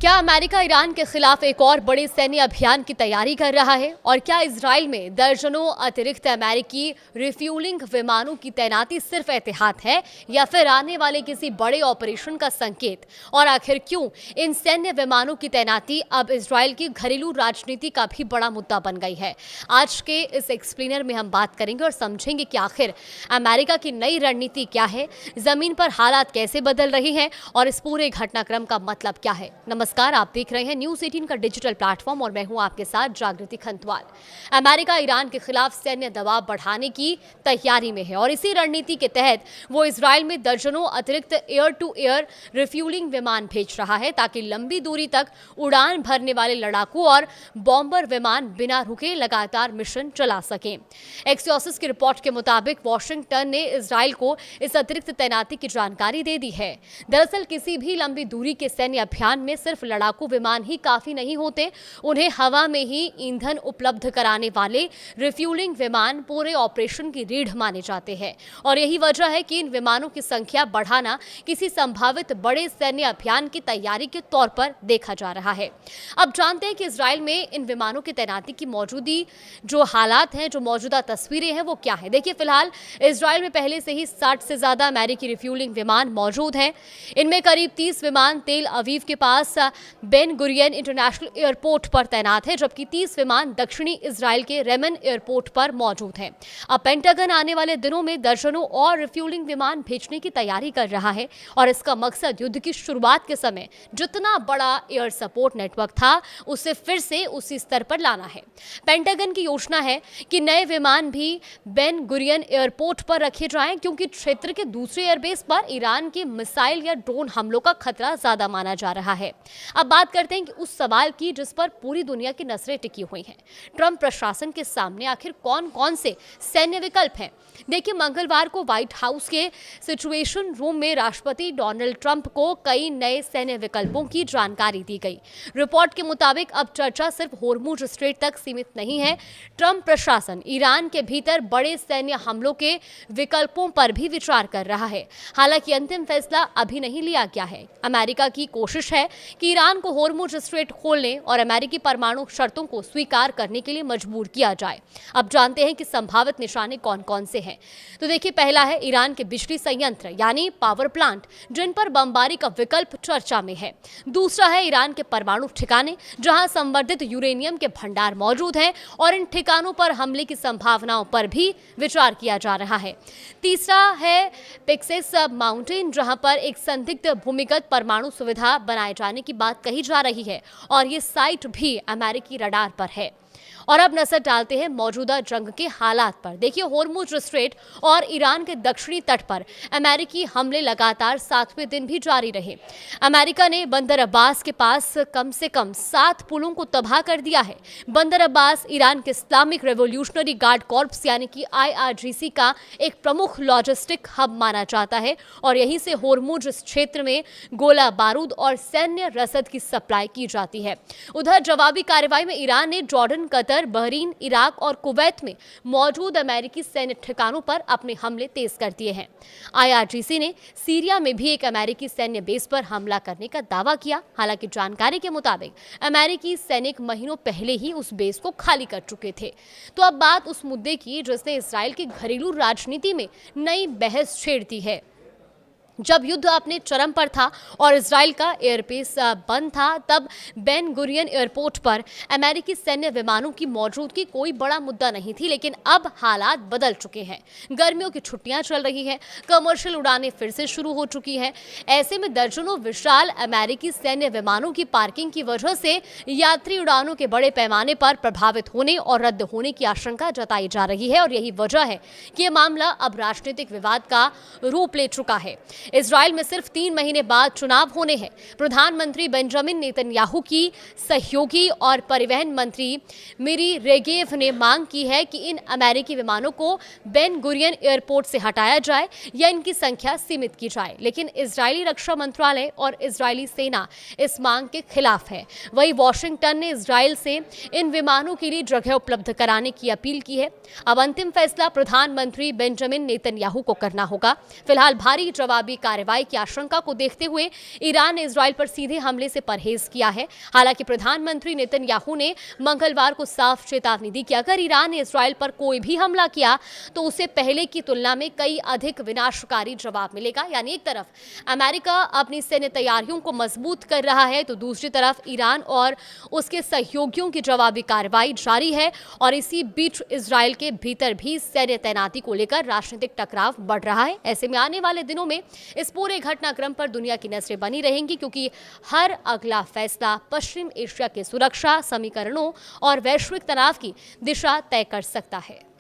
क्या America Iran के खिलाफ एक और बड़े सैन्य अभियान की तैयारी कर रहा है? और क्या इजराइल में दर्जनों अतिरिक्त अमेरिकी रिफ्यूलिंग विमानों की तैनाती सिर्फ एहतियात है या फिर आने वाले किसी बड़े ऑपरेशन का संकेत? और आखिर क्यों इन सैन्य विमानों की तैनाती अब इजराइल की घरेलू राजनीति का भी बड़ा मुद्दा बन गई है? आज के इस एक्सप्लेनर में हम बात करेंगे और समझेंगे कि आखिर अमेरिका की नई रणनीति क्या है, जमीन पर हालात कैसे बदल रहे हैं और इस पूरे घटनाक्रम का मतलब क्या है। नमस्कार, आप देख रहे हैं न्यूज़ 18 का डिजिटल प्लेटफॉर्म और मैं हूं आपके साथ जागृति खंतवाल। अमेरिका ईरान के खिलाफ सैन्य दबाव बढ़ाने की तैयारी में है और इसी रणनीति के तहत वो इजराइल में दर्जनों अतिरिक्त एयर टू एयर रिफ्यूलिंग विमान भेज रहा है ताकि लंबी दूरी तक उड़ान भरने वाले लड़ाकू और बॉम्बर विमान बिना रुके लगातार मिशन चला सकें। एक्सियोसिस की रिपोर्ट के मुताबिक वॉशिंगटन ने इजराइल को इस अतिरिक्त तैनाती की जानकारी दे दी है। दरअसल किसी भी लंबी दूरी के सैन्य अभियान में सिर्फ लड़ाकू विमान ही काफी नहीं होते, उन्हें हवा में ही ईंधन उपलब्ध कराने वाले रिफ्यूलिंग विमान पूरे ऑपरेशन की रीढ़ माने जाते हैं और यही वजह है कि इन विमानों की संख्या बढ़ाना किसी संभावित बड़े सैन्य अभियान की तैयारी के तौर पर देखा जा रहा है। अब जानते हैं कि इजराइल में इन विमानों की तैनाती की मौजूदी जो हालात हैं, जो मौजूदा तस्वीरें हैं वो क्या है। देखिए, फिलहाल इजराइल में पहले से ही 60 से ज्यादा अमेरिकी रिफ्यूलिंग विमान मौजूद हैं। इनमें करीब 30 विमान तेल अवीव के पास बेन गुरियन इंटरनेशनल एयरपोर्ट पर तैनात है, जबकि 30 विमान दक्षिणी इजराइल के रेमन एयरपोर्ट पर मौजूद हैं। अब पेंटागन आने वाले दिनों में दर्जनों और रिफ्यूलिंग विमान भेजने की तैयारी कर रहा है और इसका मकसद युद्ध की शुरुआत के समय जितना बड़ा एयर सपोर्ट नेटवर्क था उसे फिर से उसी स्तर पर लाना है। पेंटागन की योजना है कि नए विमान भी बेन गुरियन एयरपोर्ट पर रखे जाएं, क्योंकि क्षेत्र के दूसरे एयरबेस पर ईरान के मिसाइल या ड्रोन हमलों का खतरा ज्यादा माना जा रहा है। अब बात करते हैं कि उस सवाल की जिस पर पूरी दुनिया की नजरें टिकी हुई हैं। ट्रंप प्रशासन के सामने आखिर कौन कौन से सैन्य विकल्प हैं? देखिए, मंगलवार को व्हाइट हाउस के सिचुएशन रूम में राष्ट्रपति डोनाल्ड ट्रंप को कई नए सैन्य विकल्पों की जानकारी दी गई। रिपोर्ट के मुताबिक अब चर्चा सिर्फ होर्मुज स्ट्रेट तक सीमित नहीं है। ट्रंप प्रशासन ईरान के भीतर बड़े सैन्य हमलों के विकल्पों पर भी विचार कर रहा है। हालांकि अंतिम फैसला अभी नहीं लिया गया है। अमेरिका की कोशिश है कि ईरान को होर्मुज स्ट्रेट खोलने और अमेरिकी परमाणु शर्तों को स्वीकार करने के लिए मजबूर किया जाए। अब जानते हैं कि संभावित निशाने कौन कौन से हैं। तो देखिए, पहला है ईरान के बिजली संयंत्र यानी पावर प्लांट, जिन पर बमबारी का विकल्प चर्चा में है। दूसरा है ईरान के परमाणु ठिकाने, जहां संवर्धित यूरेनियम के भंडार मौजूद हैं और इन ठिकानों पर हमले की संभावनाओं पर भी विचार किया जा रहा है। तीसरा है पेक्सेस माउंटेन, जहां पर एक संदिग्ध भूमिगत परमाणु सुविधा बनाए जाने की बात कही जा रही है और ये साइट भी अमेरिकी रडार पर है। और अब नजर डालते हैं मौजूदा जंग के हालात पर। देखिए, होर्मुज स्ट्रेट और ईरान के दक्षिणी तट पर अमेरिकी हमले लगातार 7वें दिन भी जारी रहे। अमेरिका ने बंदर अब्बास के पास से कम 7 पुलों को तबाह कर दिया है। बंदर अब्बास ईरान के इस्लामिक रेवोल्यूशनरी गार्ड कॉर्प्स यानी कि IRGC का एक प्रमुख लॉजिस्टिक हब माना जाता है और यहीं से होर्मुज क्षेत्र में गोला बारूद और सैन्य रसद की सप्लाई की जाती है। उधर जवाबी कार्रवाई में ईरान ने जॉर्डन, कतर, बहरीन, इराक और कुवैत में मौजूद अमेरिकी सैन्य ठिकानों पर अपने हमले तेज कर दिए हैं। IRGC ने सीरिया में भी एक अमेरिकी सैन्य बेस पर हमला करने का दावा किया। हालांकि जानकारी के मुताबिक अमेरिकी सैनिक महीनों पहले ही उस बेस को खाली कर चुके थे। तो अब बात उस मुद्दे की जिसने इजराइल की घरेलू राजनीति में नई बहस छेड़ दी है। जब युद्ध अपने चरम पर था और इजराइल का एयरबेस बंद था, तब बेन गुरियन एयरपोर्ट पर अमेरिकी सैन्य विमानों की मौजूदगी कोई बड़ा मुद्दा नहीं थी। लेकिन अब हालात बदल चुके हैं। गर्मियों की छुट्टियां चल रही हैं, कमर्शियल उड़ानें फिर से शुरू हो चुकी हैं। ऐसे में दर्जनों विशाल अमेरिकी सैन्य विमानों की पार्किंग की वजह से यात्री उड़ानों के बड़े पैमाने पर प्रभावित होने और रद्द होने की आशंका जताई जा रही है और यही वजह है कि यह मामला अब राजनीतिक विवाद का रूप ले चुका है। इजराइल में सिर्फ 3 महीने बाद चुनाव होने हैं। प्रधानमंत्री बेंजामिन नेतन्याहू की सहयोगी और परिवहन मंत्री मिरी रेगेव ने मांग की है कि इन अमेरिकी विमानों को बेन गुरियन एयरपोर्ट से हटाया जाए या इनकी संख्या सीमित की जाए। लेकिन इजरायली रक्षा मंत्रालय और इजरायली सेना इस मांग के खिलाफ है। वहीं वॉशिंगटन ने इजराइल से इन विमानों के लिए जगह उपलब्ध कराने की अपील की है। अब अंतिम फैसला प्रधानमंत्री बेंजामिन नेतन्याहू को करना होगा। फिलहाल भारी जवाबी जवाबी कार्रवाई की आशंका को देखते हुए ईरान ने इजराइल पर सीधे हमले से परहेज किया है। हालांकि प्रधानमंत्री नेतन्याहू ने मंगलवार को साफ चेतावनी दी कि अगर ईरान ने इजराइल पर कोई भी हमला किया तो उसे पहले की तुलना में कई अधिक विनाशकारी जवाब मिलेगा। यानी एक तरफ अमेरिका अपनी सैन्य तैयारियों को मजबूत कर रहा है तो दूसरी तरफ ईरान और उसके सहयोगियों की जवाबी कार्रवाई जारी है और इसी बीच इजराइल के भीतर भी सैन्य तैनाती को लेकर राजनीतिक टकराव बढ़ रहा है। ऐसे में आने वाले दिनों में इस पूरे घटनाक्रम पर दुनिया की नजरें बनी रहेंगी, क्योंकि हर अगला फैसला पश्चिम एशिया के सुरक्षा समीकरणों और वैश्विक तनाव की दिशा तय कर सकता है।